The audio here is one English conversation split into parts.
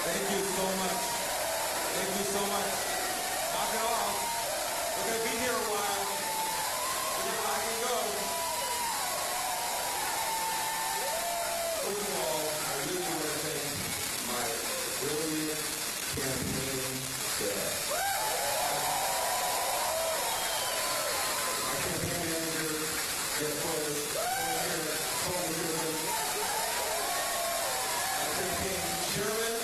Thank you so much. Thank you so much. Knock it off. We're going to be here a while. We're going to rock and go. First of all, I really want to thank my brilliant campaign staff. My campaign manager, Jeff Forrest, my campaign chairman,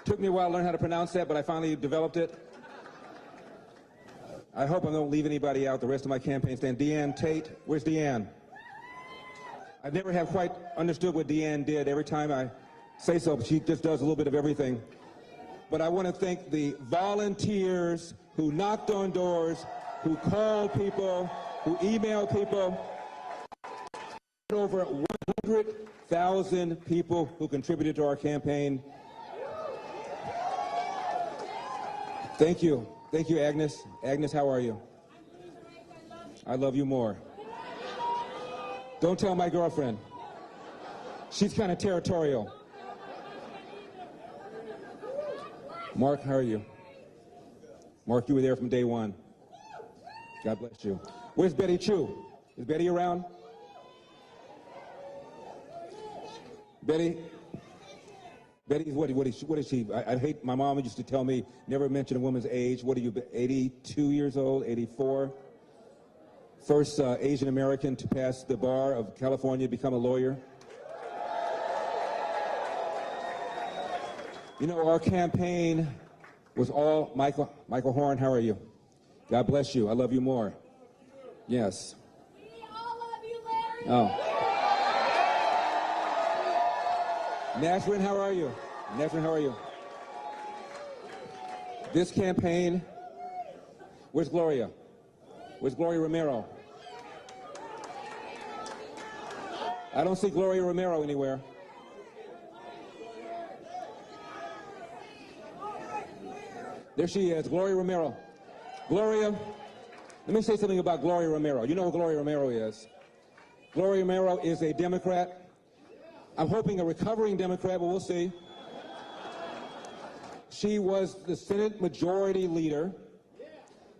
Took me a while to learn how to pronounce that, but I finally developed it. I hope I don't leave anybody out the rest of my campaign stand. Deanne Tate, where's Deanne? I never have quite understood what Deanne did. Every time I say so, she just does a little bit of everything. But I want to thank the volunteers who knocked on doors, who called people, who emailed people. Over 100,000 people who contributed to our campaign. Thank you. Thank you, Agnes. Agnes, how are you? I love you more. Don't tell my girlfriend. She's kind of territorial. Mark, how are you? Mark, you were there from day one. God bless you. Where's Betty Chu? Is Betty around? Betty, what is she? I hate, my mom used to tell me, never mention a woman's age. What are you, 82 years old, 84? First Asian American to pass the bar of California, become a lawyer. You know, our campaign was all, Michael Horn, how are you? God bless you. I love you more. Yes. We all love you, Larry. Oh. Nashrin, how are you? Nashrin, how are you? This campaign, where's Gloria? Where's Gloria Romero? I don't see Gloria Romero anywhere. There she is, Gloria Romero. Gloria, let me say something about Gloria Romero. You know who Gloria Romero is. Gloria Romero is a Democrat. I'm hoping a recovering Democrat, but we'll see. She was the Senate Majority Leader.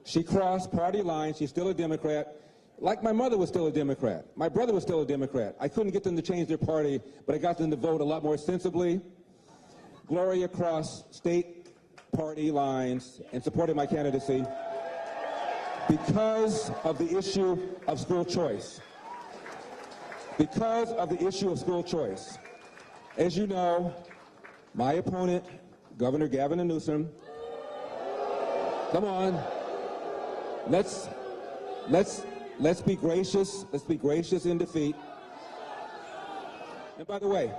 She crossed party lines. She's still a Democrat. Like my mother was still a Democrat. My brother was still a Democrat. I couldn't get them to change their party, but I got them to vote a lot more sensibly. Gloria crossed state party lines and supported my candidacy because of the issue of school choice. Because of the issue of school choice. As you know, my opponent, Governor Gavin Newsom, come on, let's be gracious. Let's be gracious in defeat. And by the way,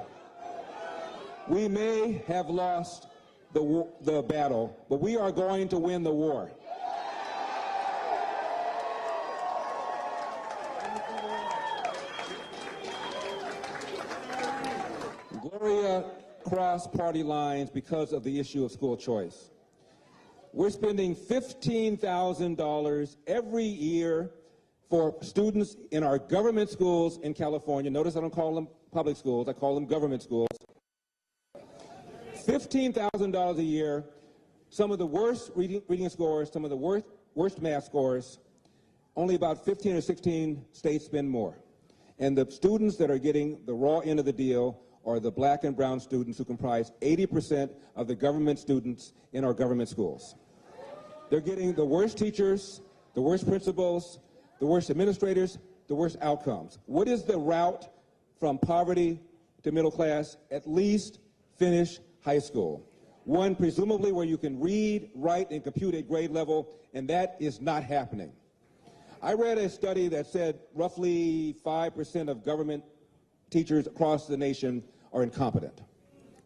we may have lost the battle, but we are going to win the war. Gloria crossed party lines because of the issue of school choice. We're spending $15,000 every year for students in our government schools in California. Notice I don't call them public schools, I call them government schools. $15,000 a year, some of the worst reading scores, some of the worst math scores. Only about 15 or 16 states spend more. And the students that are getting the raw end of the deal are the black and brown students who comprise 80% of the government students in our government schools. They're getting the worst teachers, the worst principals, the worst administrators, the worst outcomes. What is the route from poverty to middle class? At least finish high school. One, presumably, where you can read, write, and compute at grade level, and that is not happening. I read a study that said roughly 5% of government teachers across the nation are incompetent.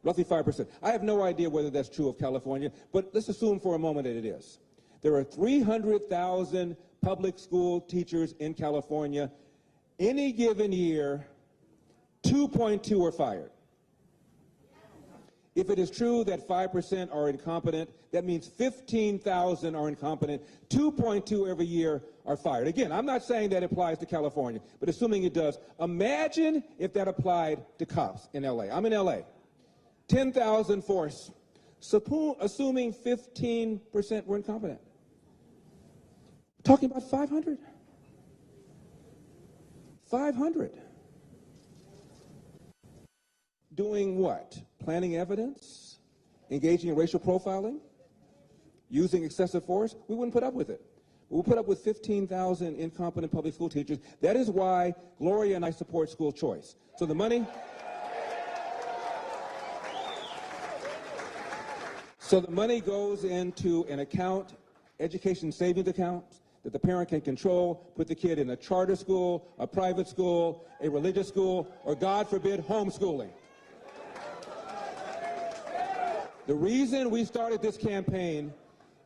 Roughly 5%. I have no idea whether that's true of California, but let's assume for a moment that it is. There are 300,000 public school teachers in California. Any given year, 2.2 are fired. If it is true that 5% are incompetent, that means 15,000 are incompetent. 2.2 every year are fired. Again, I'm not saying that applies to California, but assuming it does, imagine if that applied to cops in LA. I'm in LA. 10,000 force, assuming 15% were incompetent. We're talking about 500. 500. Doing what? Planning evidence? Engaging in racial profiling? Using excessive force? We wouldn't put up with it. We'll put up with 15,000 incompetent public school teachers. That is why Gloria and I support school choice. So the money... So the money goes into an account, education savings account, that the parent can control, put the kid in a charter school, a private school, a religious school, or God forbid, homeschooling. The reason we started this campaign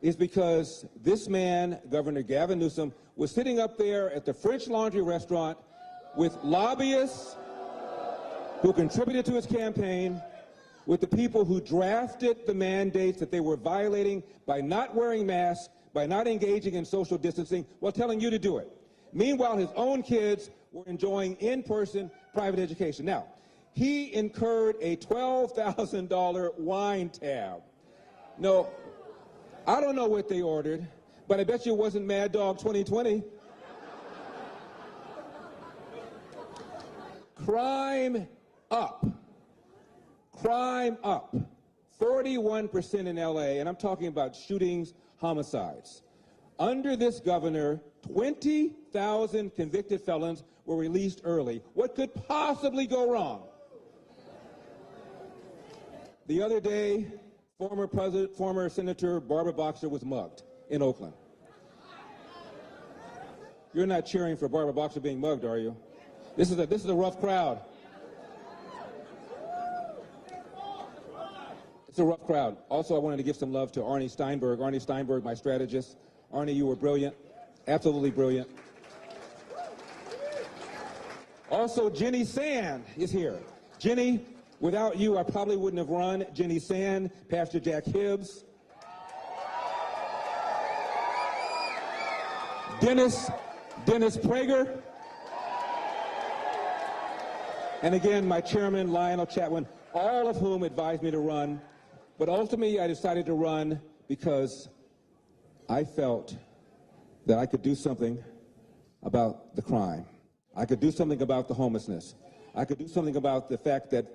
is because this man, Governor Gavin Newsom, was sitting up there at the French Laundry restaurant with lobbyists who contributed to his campaign, with the people who drafted the mandates that they were violating by not wearing masks, by not engaging in social distancing, while telling you to do it. Meanwhile, his own kids were enjoying in-person private education. Now, he incurred a $12,000 wine tab. No, I don't know what they ordered, but I bet you it wasn't Mad Dog 2020. Crime up. Crime up. 41% in LA, and I'm talking about shootings, homicides. Under this governor, 20,000 convicted felons were released early. What could possibly go wrong? The other day, former Senator Barbara Boxer was mugged in Oakland. You're not cheering for Barbara Boxer being mugged, are you? This is a rough crowd. It's a rough crowd. Also, I wanted to give some love to Arnie Steinberg. Arnie Steinberg, my strategist. Arnie, you were brilliant. Absolutely brilliant. Also, Jenny Sand is here. Jenny, without you, I probably wouldn't have run. Jenny Sand, Pastor Jack Hibbs. Dennis Prager. And again, my chairman, Lionel Chatwin, all of whom advised me to run. But ultimately, I decided to run because I felt that I could do something about the crime. I could do something about the homelessness. I could do something about the fact that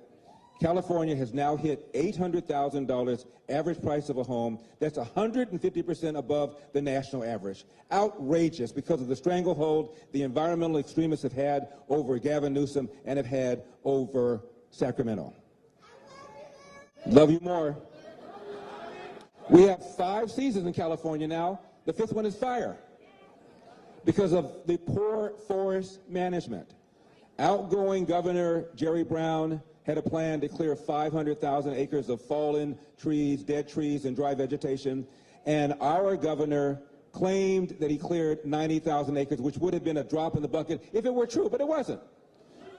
California has now hit $800,000 average price of a home. That's 150% above the national average. Outrageous because of the stranglehold the environmental extremists have had over Gavin Newsom and have had over Sacramento. Love you more. We have 5 seasons in California now. The 5th one is fire because of the poor forest management. Outgoing Governor Jerry Brown had a plan to clear 500,000 acres of fallen trees, dead trees, and dry vegetation, and our governor claimed that he cleared 90,000 acres, which would have been a drop in the bucket if it were true, but it wasn't.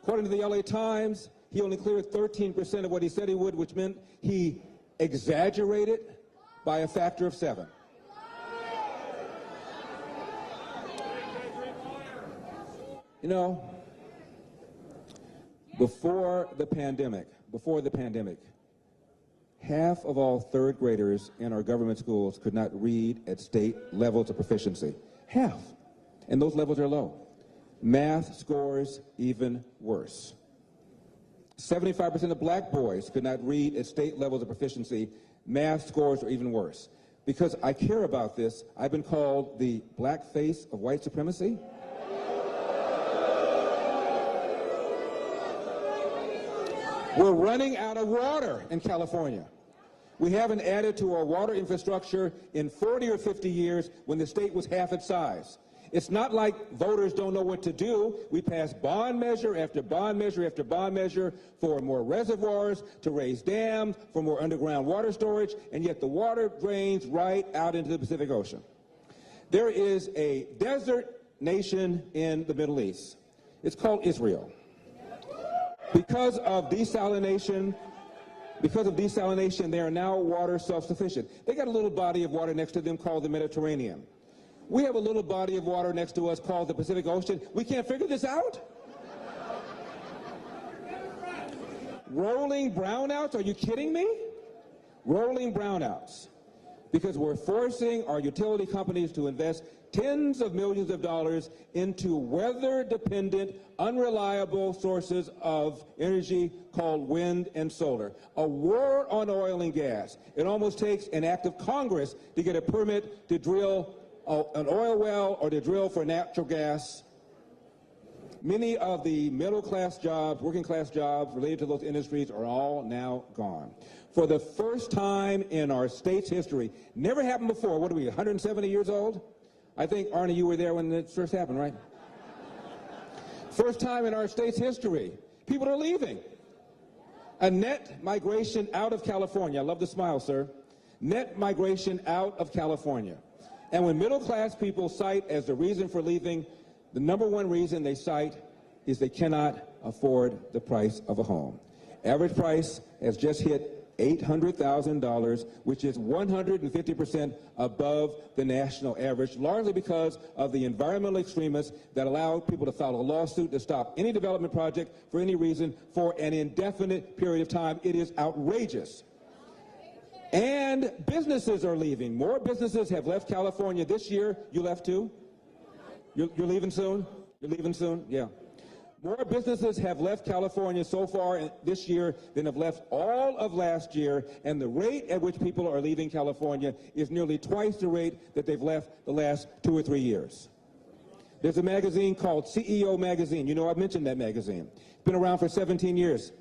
According to the LA Times, he only cleared 13% of what he said he would, which meant he exaggerated by a factor of 7. You know, before the pandemic, half of all third graders in our government schools could not read at state levels of proficiency. Half. And those levels are low. Math scores even worse. 75% of black boys could not read at state levels of proficiency. Math scores are even worse. Because I care about this, I've been called the black face of white supremacy. We're running out of water in California. We haven't added to our water infrastructure in 40 or 50 years when the state was half its size. It's not like voters don't know what to do. We pass bond measure after bond measure after bond measure for more reservoirs, to raise dams, for more underground water storage, and yet the water drains right out into the Pacific Ocean. There is a desert nation in the Middle East. It's called Israel. Because of desalination, they are now water self-sufficient. They got a little body of water next to them called the Mediterranean. We have a little body of water next to us called the Pacific Ocean. We can't figure this out? Rolling brownouts? Are you kidding me? Rolling brownouts. Because we're forcing our utility companies to invest tens of millions of dollars into weather-dependent, unreliable sources of energy called wind and solar. A war on oil and gas. It almost takes an act of Congress to get a permit to drill an oil well or to drill for natural gas. Many of the middle-class jobs, working-class jobs related to those industries are all now gone. For the first time in our state's history, never happened before. What are we, 170 years old? I think, Arnie, you were there when it first happened, right? First time in our state's history, people are leaving. A net migration out of California. I love the smile, sir. Net migration out of California. And when middle-class people cite as the reason for leaving, the number one reason they cite is they cannot afford the price of a home. Average price has just hit $800,000, which is 150% above the national average, largely because of the environmental extremists that allow people to file a lawsuit to stop any development project for any reason for an indefinite period of time. It is outrageous. And businesses are leaving. More businesses have left California this year. You left too? You're leaving soon? You're leaving soon? Yeah. More businesses have left California so far this year than have left all of last year, and the rate at which people are leaving California is nearly twice the rate that they've left the last 2 or 3 years. There's a magazine called CEO Magazine. You know, I've mentioned that magazine. It's been around for 17 years.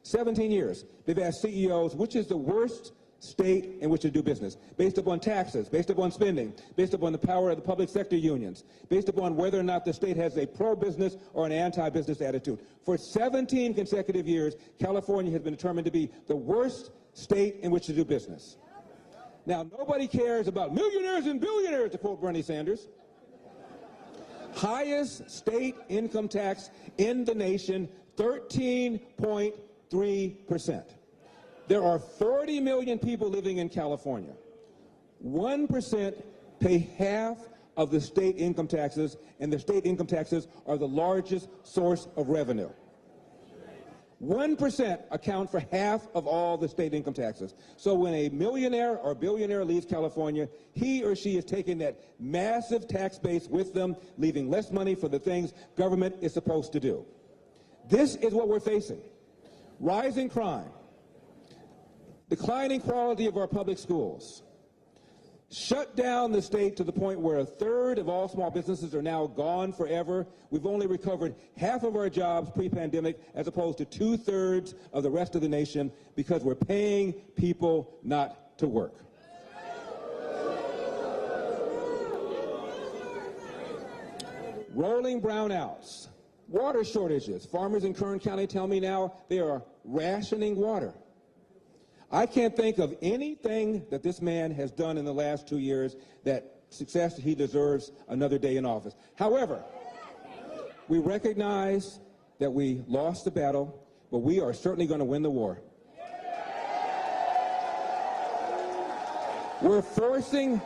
17 years. They've asked CEOs, which is the worst state in which to do business, based upon taxes, based upon spending, based upon the power of the public sector unions, based upon whether or not the state has a pro-business or an anti-business attitude. For 17 consecutive years, California has been determined to be the worst state in which to do business. Now, nobody cares about millionaires and billionaires, to quote Bernie Sanders. Highest state income tax in the nation, 13.3%. There are 40 million people living in California. 1% pay half of the state income taxes, and the state income taxes are the largest source of revenue. 1% account for half of all the state income taxes. So when a millionaire or billionaire leaves California, he or she is taking that massive tax base with them, leaving less money for the things government is supposed to do. This is what we're facing. Rising crime. Declining quality of our public schools. Shut down the state to the point where 1/3 of all small businesses are now gone forever. We've only recovered half of our jobs pre-pandemic as opposed to 2/3 of the rest of the nation because we're paying people not to work. Rolling brownouts. Water shortages. Farmers in Kern County tell me now they are rationing water. I can't think of anything that this man has done in the last 2 years that suggests he deserves another day in office. However, we recognize that we lost the battle, but we are certainly going to win the war. We're forcing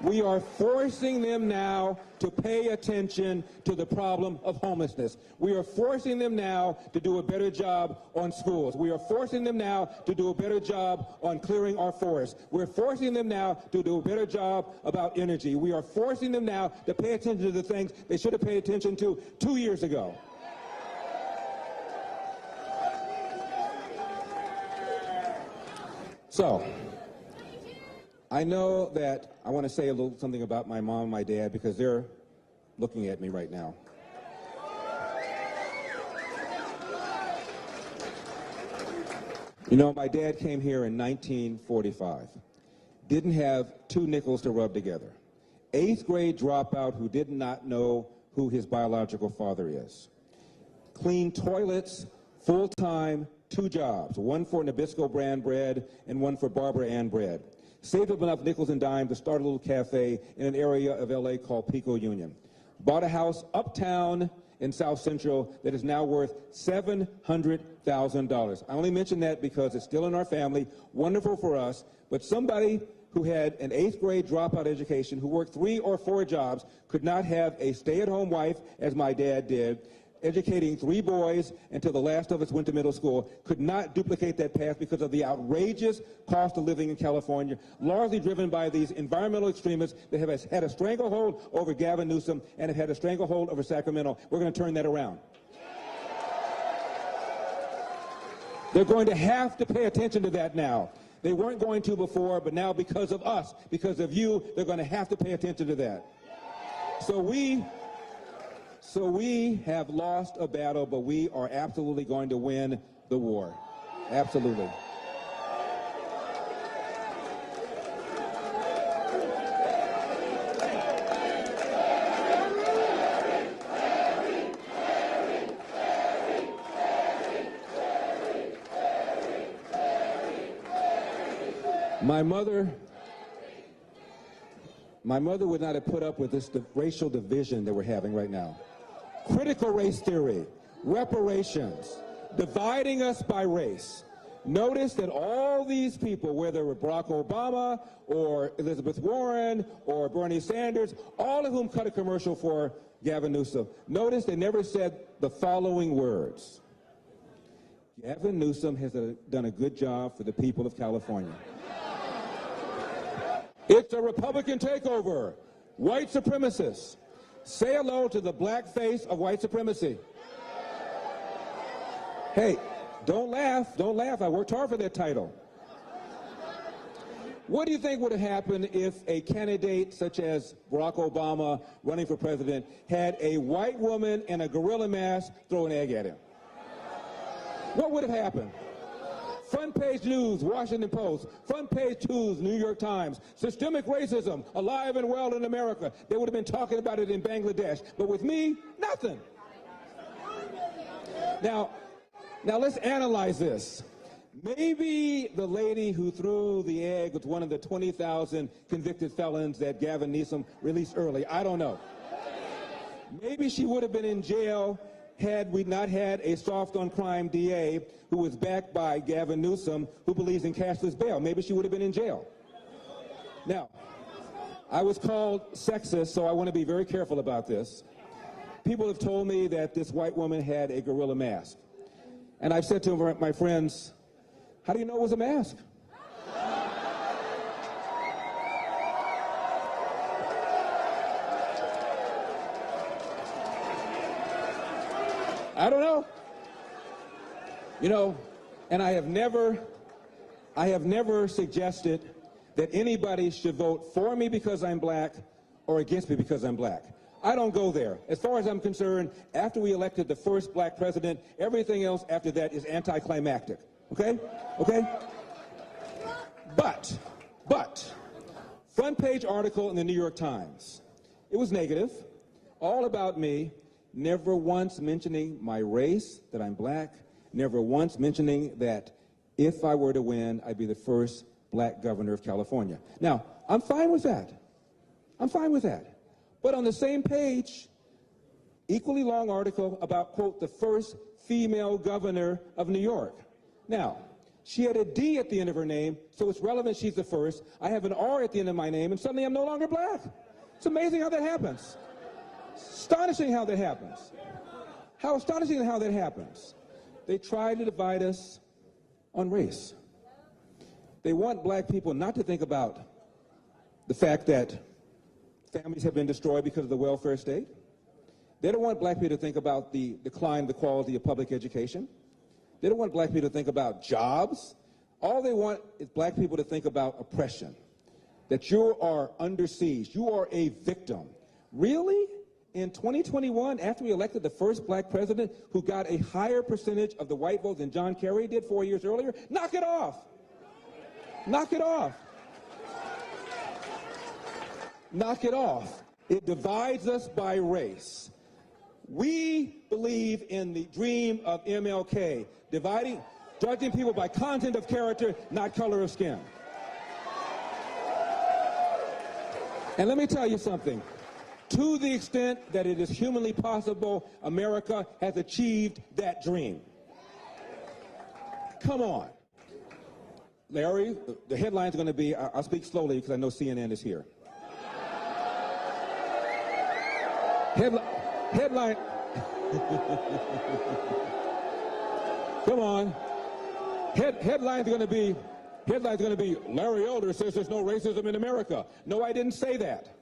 We are forcing them now to pay attention to the problem of homelessness. We are forcing them now to do a better job on schools. We are forcing them now to do a better job on clearing our forests. We're forcing them now to do a better job about energy. We are forcing them now to pay attention to the things they should have paid attention to 2 years ago. So, I know that I want to say a little something about my mom and my dad because they're looking at me right now. You know, my dad came here in 1945, didn't have 2 nickels to rub together, 8th grade dropout who did not know who his biological father is, cleaned toilets full-time, 2 jobs, one for Nabisco brand bread and one for Barbara Ann bread. Saved up enough nickels and dimes to start a little cafe in an area of LA called Pico Union. Bought a house uptown in South Central that is now worth $700,000. I only mention that because it's still in our family, wonderful for us, but somebody who had an 8th grade dropout education, who worked 3 or 4 jobs, could not have a stay-at-home wife, as my dad did, educating 3 boys until the last of us went to middle school, could not duplicate that path because of the outrageous cost of living in California, largely driven by these environmental extremists that have had a stranglehold over Gavin Newsom and have had a stranglehold over Sacramento. We're going to turn that around. They're going to have to pay attention to that now. They weren't going to before, but now because of us, because of you, they're going to have to pay attention to that. So we have lost a battle, but we are absolutely going to win the war. Absolutely. My mother would not have put up with this racial division that we're having right now. Critical race theory, reparations, dividing us by race. Notice that all these people, whether it were Barack Obama or Elizabeth Warren or Bernie Sanders, all of whom cut a commercial for Gavin Newsom, notice they never said the following words: Gavin Newsom has done a good job for the people of California. It's a Republican takeover. White supremacists. Say hello to the black face of white supremacy. Hey, don't laugh, don't laugh. I worked hard for that title. What do you think would have happened if a candidate such as Barack Obama running for president had a white woman in a gorilla mask throw an egg at him? What would have happened? Front page news, Washington Post. Front page news, New York Times. Systemic racism, alive and well in America. They would have been talking about it in Bangladesh. But with me, nothing. Now let's analyze this. Maybe the lady who threw the egg was one of the 20,000 convicted felons that Gavin Newsom released early. I don't know. Maybe she would have been in jail had we not had a soft-on-crime DA who was backed by Gavin Newsom, who believes in cashless bail. Maybe she would have been in jail. Now, I was called sexist, so I want to be very careful about this. People have told me that this white woman had a gorilla mask. And I've said to my friends, how do you know it was a mask? I don't know. You know, and I have never suggested that anybody should vote for me because I'm black or against me because I'm black. I don't go there. As far as I'm concerned, after we elected the first black president, everything else after that is anticlimactic. Okay? Okay? But, front page article in the New York Times. It was negative, all about me, never once mentioning my race, that I'm black, never once mentioning that if I were to win, I'd be the first black governor of California. Now, I'm fine with that. I'm fine with that. But on the same page, equally long article about, quote, the first female governor of New York. Now, She had a D at the end of her name, so it's relevant she's the first. I have an R at the end of my name, and suddenly I'm no longer black. It's amazing how that happens. Astonishing how that happens. How astonishing how that happens. They try to divide us on race. They want black people not to think about the fact that families have been destroyed because of the welfare state. They don't want black people to think about the decline of the quality of public education. They don't want black people to think about jobs. All they want is black people to think about oppression, that you are under siege, you are a victim. Really? In 2021, after we elected the first black president who got a higher percentage of the white vote than John Kerry did 4 years earlier? Knock it off. Knock it off. Knock it off. It divides us by race. We believe in the dream of MLK, judging people by content of character, not color of skin. And let me tell you something. To the extent that it is humanly possible, America has achieved that dream. Come on. Larry, the headline's going to be, I'll speak slowly because I know CNN is here. Headline. Come on. Headline's going to be, Larry Elder says there's no racism in America. No, I didn't say that.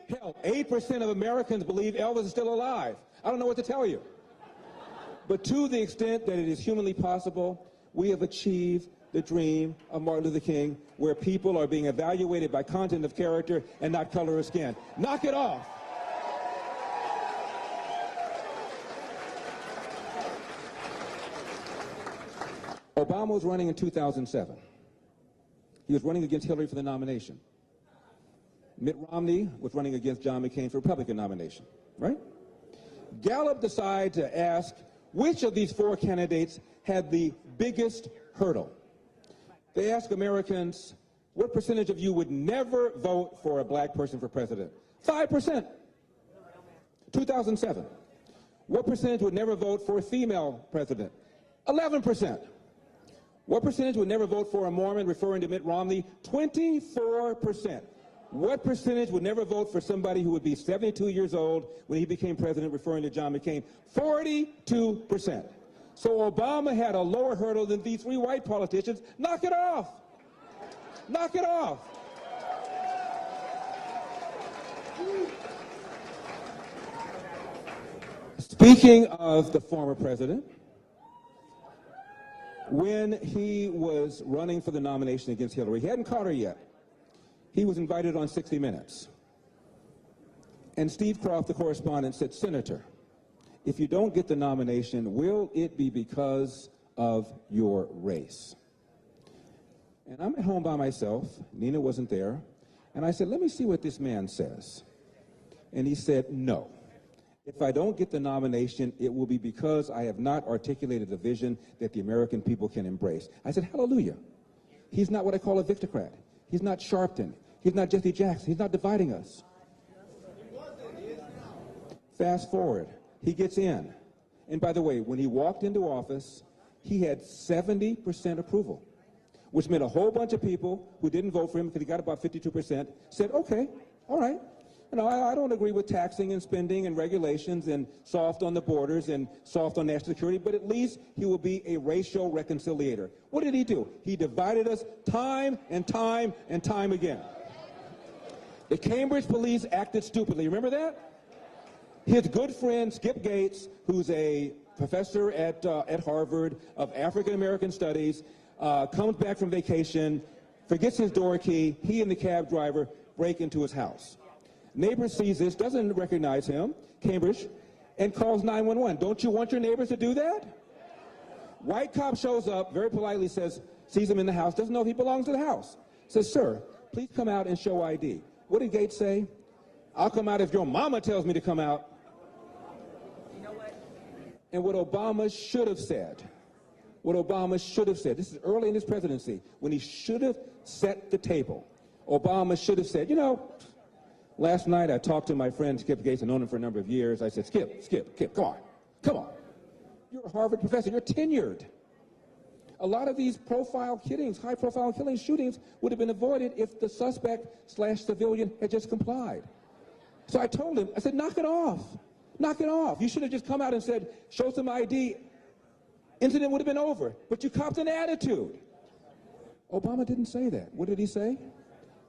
Hell, 8% of Americans believe Elvis is still alive. I don't know what to tell you. But to the extent that it is humanly possible, we have achieved the dream of Martin Luther King, where people are being evaluated by content of character and not color of skin. Knock it off. Obama was running in 2007. He was running against Hillary for the nomination. Mitt Romney was running against John McCain for the Republican nomination, right? Gallup decided to ask which of these four candidates had the biggest hurdle. They asked Americans, what percentage of you would never vote for a black person for president? 5%. 2007. What percentage would never vote for a female president? 11%. What percentage would never vote for a Mormon, referring to Mitt Romney? 24%. What percentage would never vote for somebody who would be 72 years old when he became president, referring to John McCain? 42%. So Obama had a lower hurdle than these three white politicians. Knock it off. Knock it off. Speaking of the former president, when he was running for the nomination against Hillary, he hadn't caught her yet. He was invited on 60 Minutes. And Steve Croft, the correspondent, said, Senator, if you don't get the nomination, will it be because of your race? And I'm at home by myself. Nina wasn't there. And I said, let me see what this man says. And he said, no. If I don't get the nomination, it will be because I have not articulated a vision that the American people can embrace. I said, hallelujah. He's not what I call a victocrat. He's not Sharpton. He's not Jesse Jackson. He's not dividing us. Fast forward. He gets in. And by the way, when he walked into office, he had 70% approval, which meant a whole bunch of people who didn't vote for him because he got about 52% said, okay, all right. You know, I don't agree with taxing and spending and regulations and soft on the borders and soft on national security, but at least he will be a racial reconciliator. What did he do? He divided us time and time and time again. The Cambridge police acted stupidly. Remember that? His good friend, Skip Gates, who's a professor at Harvard of African-American studies, comes back from vacation, forgets his door key. He and the cab driver break into his house. Neighbor sees this, doesn't recognize him, Cambridge, and calls 911. Don't you want your neighbors to do that? White cop shows up, very politely says, sees him in the house, doesn't know if he belongs to the house. Says, sir, please come out and show ID. What did Gates say? I'll come out if your mama tells me to come out. You know what? And what Obama should have said, this is early in his presidency, when he should have set the table, Obama should have said, you know, last night I talked to my friend Skip Gates, I've known him for a number of years. I said, Skip, come on. You're a Harvard professor, you're tenured. A lot of these profile killings, high-profile killing shootings would have been avoided if the suspect/civilian had just complied. So I told him, I said, knock it off. Knock it off. You should have just come out and said, show some ID. Incident would have been over. But you copped an attitude. Obama didn't say that. What did he say?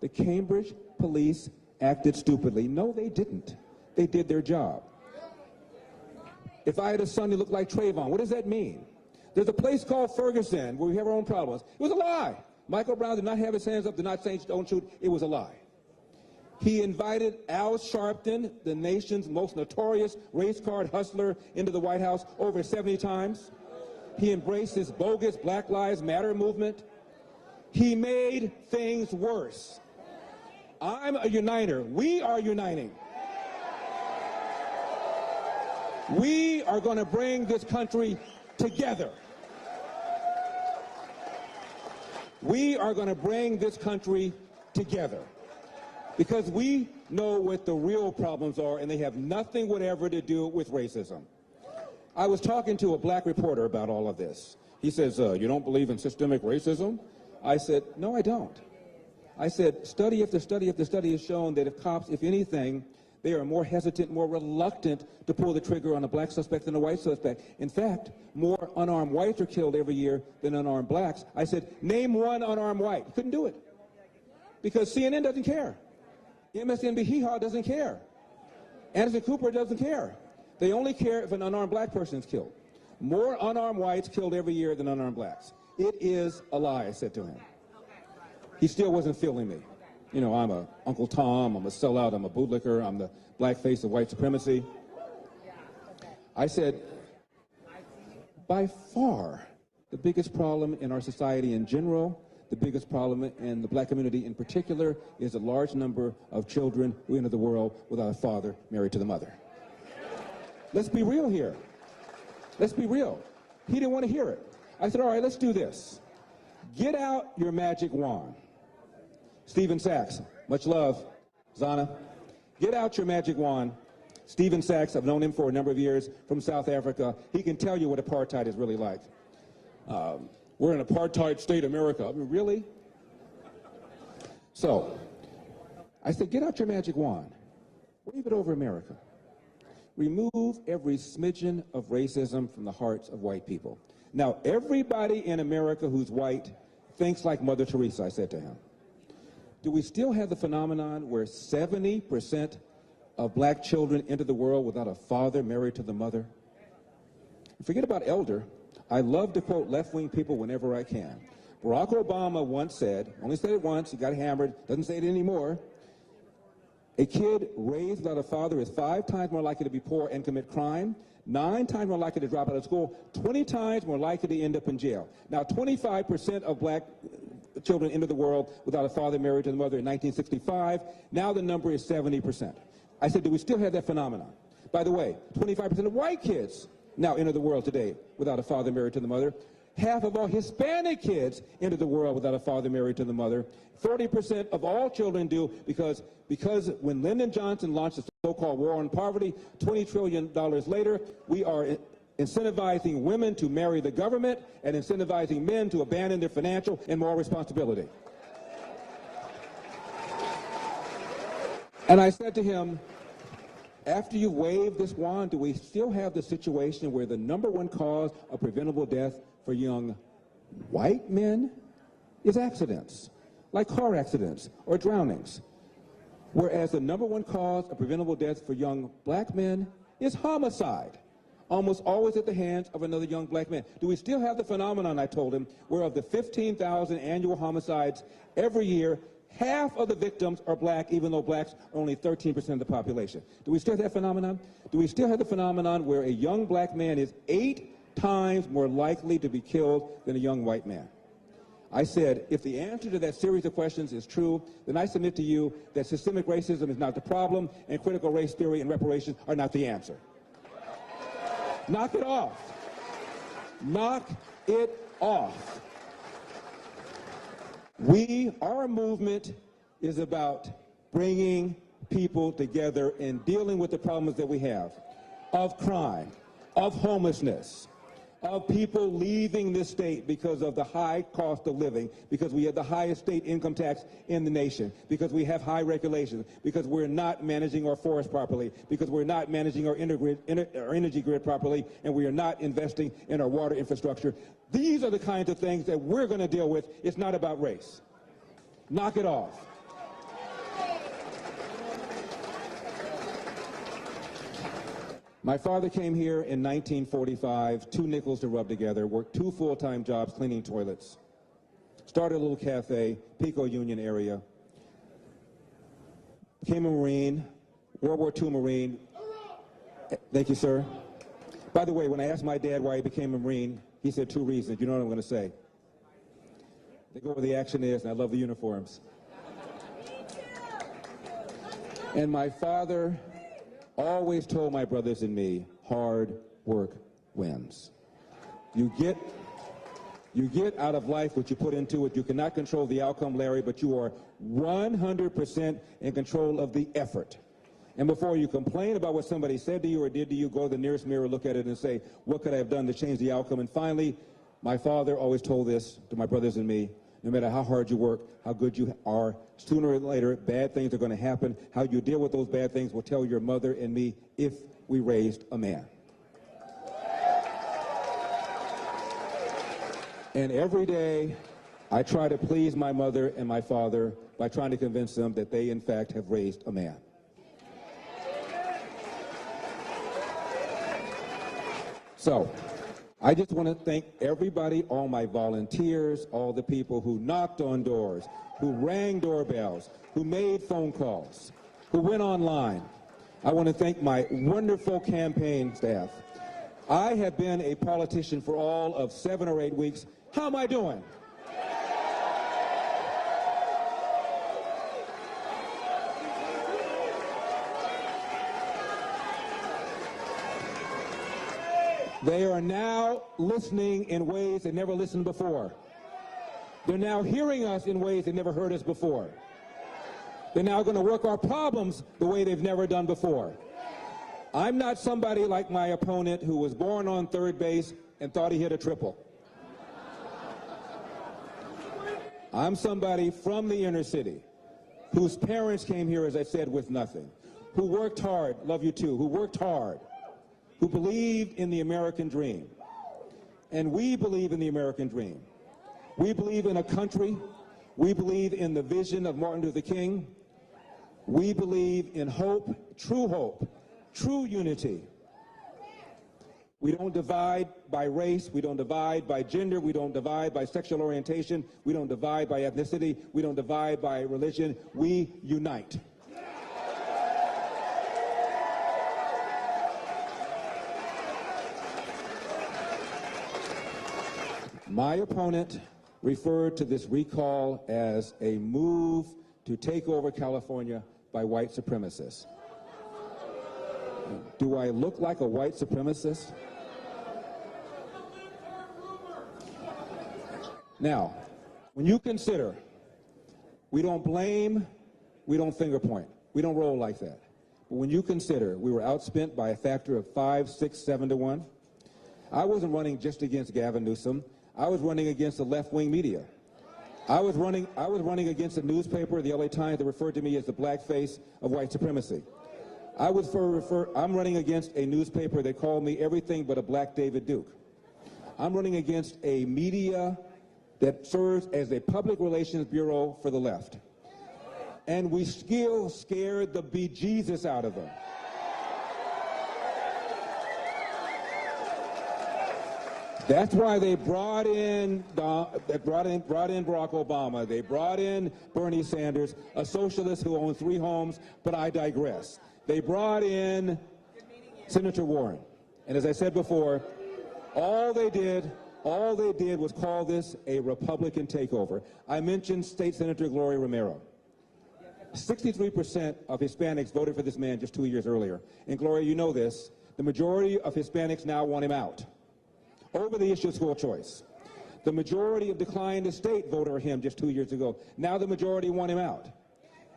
The Cambridge police acted stupidly. No, they didn't. They did their job. If I had a son who looked like Trayvon, what does that mean? There's a place called Ferguson where we have our own problems. It was a lie. Michael Brown did not have his hands up, did not say don't shoot. It was a lie. He invited Al Sharpton, the nation's most notorious race card hustler, into the White House over 70 times. He embraced this bogus Black Lives Matter movement. He made things worse. I'm a uniter. We are uniting. We are going to bring this country together. We are going to bring this country together because we know what the real problems are, and they have nothing whatever to do with racism. I was talking to a black reporter about all of this. He says, you don't believe in systemic racism? I said, no, I don't. I said, study after study after study has shown that if cops, if anything, they are more hesitant, more reluctant to pull the trigger on a black suspect than a white suspect. In fact, more unarmed whites are killed every year than unarmed blacks. I said, name one unarmed white. He couldn't do it because CNN doesn't care. MSNBC doesn't care. Anderson Cooper doesn't care. They only care if an unarmed black person is killed. More unarmed whites killed every year than unarmed blacks. It is a lie, I said to him. He still wasn't feeling me. You know, I'm a Uncle Tom, I'm a sellout, I'm a bootlicker, I'm the black face of white supremacy. I said, by far, the biggest problem in our society in general, the biggest problem in the black community in particular, is a large number of children who enter the world without a father married to the mother. Let's be real here. Let's be real. He didn't want to hear it. I said, all right, let's do this. Get out your magic wand. Stephen Sachs, much love. Zana, get out your magic wand. Stephen Sachs, I've known him for a number of years, from South Africa. He can tell you what apartheid is really like. We're in apartheid state America. I mean, really? So, I said, get out your magic wand. Wave it over America. Remove every smidgen of racism from the hearts of white people. Now, everybody in America who's white thinks like Mother Teresa, I said to him. Do we still have the phenomenon where 70% of black children enter the world without a father married to the mother? Forget about elder. I love to quote left-wing people whenever I can. Barack Obama once said, only said it once, he got hammered, doesn't say it anymore, a kid raised without a father is 5 times more likely to be poor and commit crime, 9 times more likely to drop out of school, 20 times more likely to end up in jail. Now, 25% of black children entered the world without a father married to the mother in 1965. Now the number is 70%. I said, do we still have that phenomenon? By the way, 25% of white kids now enter the world today without a father married to the mother. Half of all Hispanic kids enter the world without a father married to the mother. 40% of all children do because when Lyndon Johnson launched the so-called war on poverty, $20 trillion later, we are incentivizing women to marry the government and incentivizing men to abandon their financial and moral responsibility. And I said to him, after you wave this wand, do we still have the situation where the #1 cause of preventable death for young white men is accidents, like car accidents or drownings, whereas the #1 cause of preventable death for young black men is homicide, almost always at the hands of another young black man? Do we still have the phenomenon, I told him, where of the 15,000 annual homicides every year, half of the victims are black, even though blacks are only 13% of the population? Do we still have that phenomenon? Do we still have the phenomenon where a young black man is 8 times more likely to be killed than a young white man? I said, if the answer to that series of questions is true, then I submit to you that systemic racism is not the problem and critical race theory and reparations are not the answer. Knock it off. Knock it off. Our movement is about bringing people together and dealing with the problems that we have of crime, of homelessness, of people leaving this state because of the high cost of living, because we have the highest state income tax in the nation, because we have high regulations, because we're not managing our forests properly, because we're not managing our energy grid properly, and we are not investing in our water infrastructure. These are the kinds of things that we're going to deal with. It's not about race. Knock it off. My father came here in 1945, 2 nickels to rub together, worked 2 full-time jobs cleaning toilets, started a little cafe, Pico Union area, became a Marine, World War II Marine. Thank you, sir. By the way, when I asked my dad why he became a Marine, he said 2 reasons. You know what I'm going to say? They go where the action is, and I love the uniforms. And my father always told my brothers and me, hard work wins. You get out of life what you put into it. You cannot control the outcome, Larry, but you are 100% in control of the effort. And before you complain about what somebody said to you or did to you, go to the nearest mirror, look at it, and say, what could I have done to change the outcome? And finally, my father always told this to my brothers and me, no matter how hard you work, how good you are, sooner or later, bad things are going to happen. How you deal with those bad things will tell your mother and me if we raised a man. And every day, I try to please my mother and my father by trying to convince them that they, in fact, have raised a man. So, I just want to thank everybody, all my volunteers, all the people who knocked on doors, who rang doorbells, who made phone calls, who went online. I want to thank my wonderful campaign staff. I have been a politician for all of 7 or 8 weeks. How am I doing? They are now listening in ways they never listened before. They're now hearing us in ways they never heard us before. They're now going to work our problems the way they've never done before. I'm not somebody like my opponent who was born on third base and thought he hit a triple. I'm somebody from the inner city whose parents came here, as I said, with nothing, who worked hard, love you too, who worked hard, who believed in the American dream. And we believe in the American dream. We believe in a country. We believe in the vision of Martin Luther King. We believe in hope, true unity. We don't divide by race. We don't divide by gender. We don't divide by sexual orientation. We don't divide by ethnicity. We don't divide by religion. We unite. My opponent referred to this recall as a move to take over California by white supremacists. Do I look like a white supremacist? Now, when you consider, we don't blame, we don't finger point, we don't roll like that. But when you consider we were outspent by a factor of 5, 6, 7 to 1, I wasn't running just against Gavin Newsom. I was running against the left-wing media. I was running against a newspaper, the LA Times, that referred to me as the black face of white supremacy. I'm running against a newspaper that called me everything but a black David Duke. I'm running against a media that serves as a public relations bureau for the left. And we still scared the bejesus out of them. That's why they brought in Barack Obama. They brought in Bernie Sanders, a socialist who owns 3 homes, but I digress. They brought in Senator Warren. And as I said before, all they did was call this a Republican takeover. I mentioned State Senator Gloria Romero. 63% of Hispanics voted for this man just 2 years earlier. And Gloria, you know this, the majority of Hispanics now want him out over the issue of school choice. The majority of declined estate voted for him just 2 years ago. Now the majority want him out.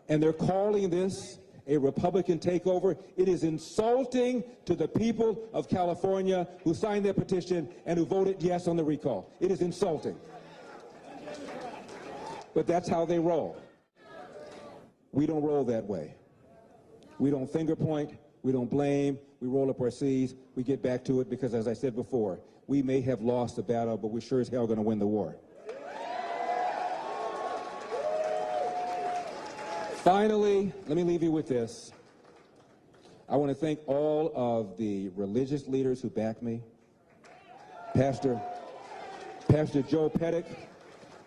And they're calling this a Republican takeover. It is insulting to the people of California who signed their petition and who voted yes on the recall. It is insulting. But that's how they roll. We don't roll that way. We don't finger point, we don't blame, we roll up our sleeves, we get back to it because, as I said before, we may have lost the battle, but we're sure as hell going to win the war. Finally, let me leave you with this. I want to thank all of the religious leaders who back me. Pastor Joe Pettick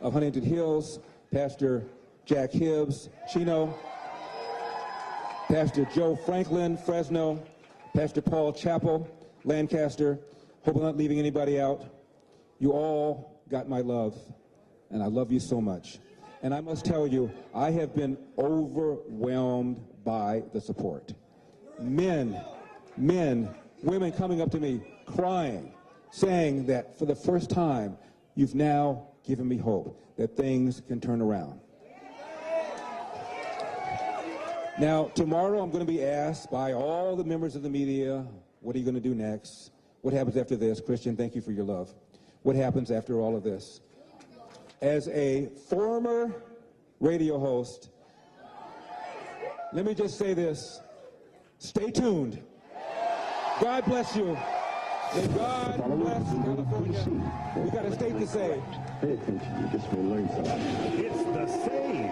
of Huntington Hills, Pastor Jack Hibbs, Chino, Pastor Joe Franklin, Fresno, Pastor Paul Chappell, Lancaster. Hope I'm not leaving anybody out. You all got my love, and I love you so much. And I must tell you, I have been overwhelmed by the support. Men, women coming up to me, crying, saying that for the first time, you've now given me hope that things can turn around. Now, tomorrow I'm going to be asked by all the members of the media, what are you going to do next? What happens after this? Christian, thank you for your love. What happens after all of this? As a former radio host, let me just say this. Stay tuned. God bless you. May God bless California. We got a state to save. Pay attention, you just may learn something. It's the Save,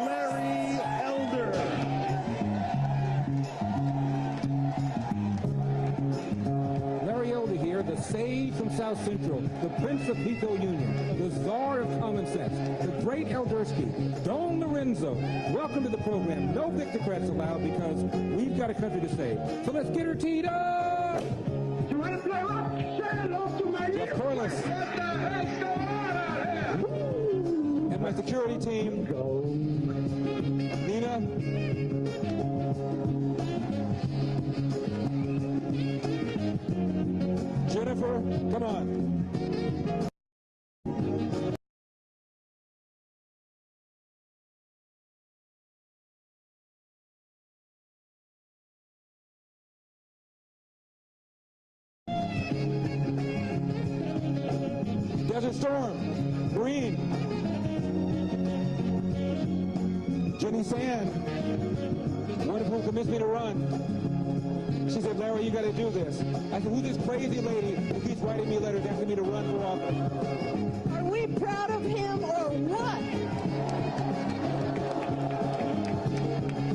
Larry Elder. Larry Elder here, the sage from South Central, the Prince of Pico Union, the Czar of Common Sense, the great Eldersky, Don Lorenzo. Welcome to the program. No Victocrats allowed because we've got a country to save. So let's get her teed up. You want to play rock? Say hello to my Jeff Corliss. What the heck's going on out here? And my security team, Nina, Jennifer, come on. Desert Storm, Green, Jenny Sand, one of whom convinced me to run. She said, Larry, you got to do this. I said, who's this crazy lady who keeps writing me letters asking me to run for office? Are we proud of him or what?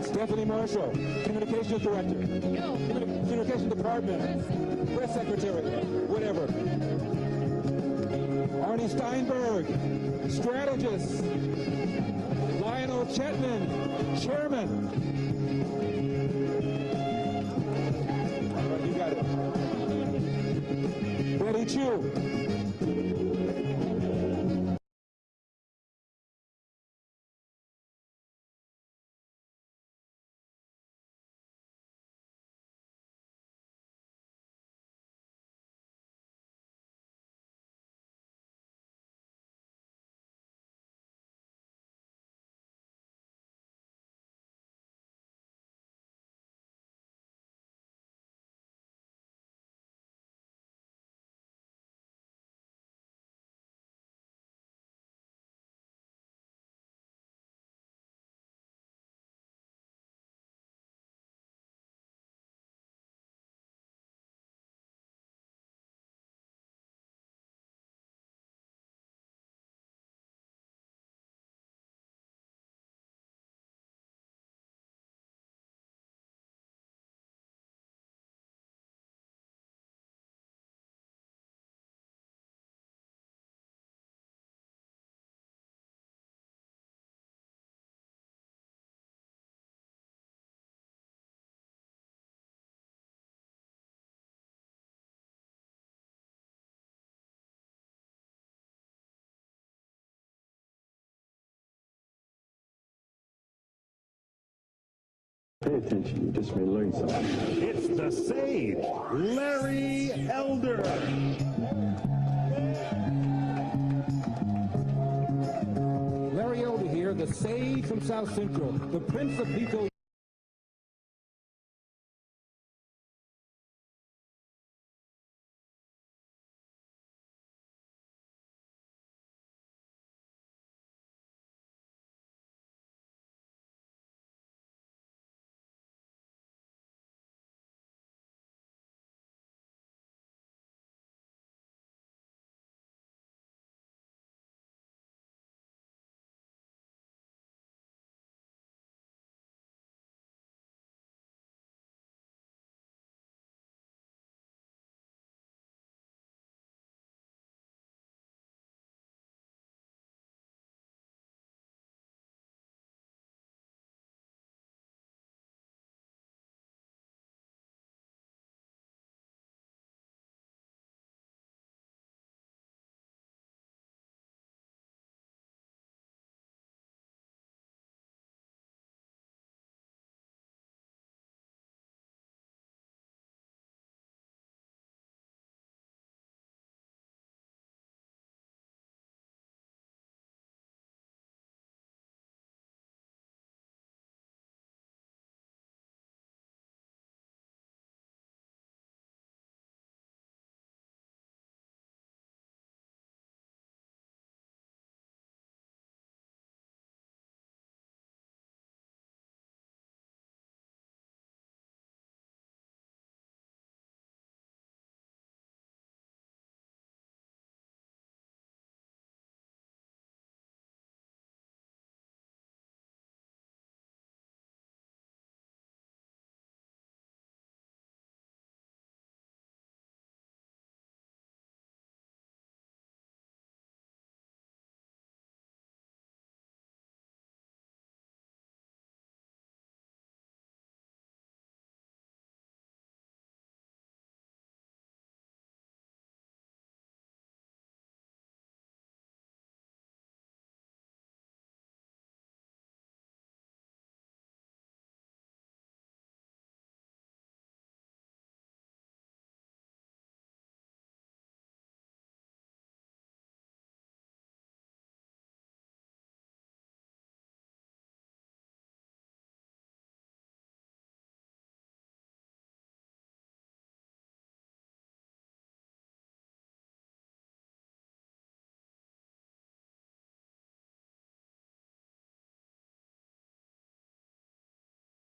Stephanie Marshall, Communications Director, Communications Department, Press Secretary, whatever. Arnie Steinberg, Strategist, Lionel Chetman, Chairman. All right, you got it. Betty Chu. Pay attention, you just may learn something. It's the Save, Larry Elder. Larry Elder here, the sage from South Central, the Prince of Pico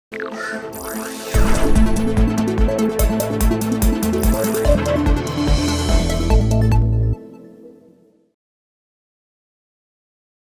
Thank you.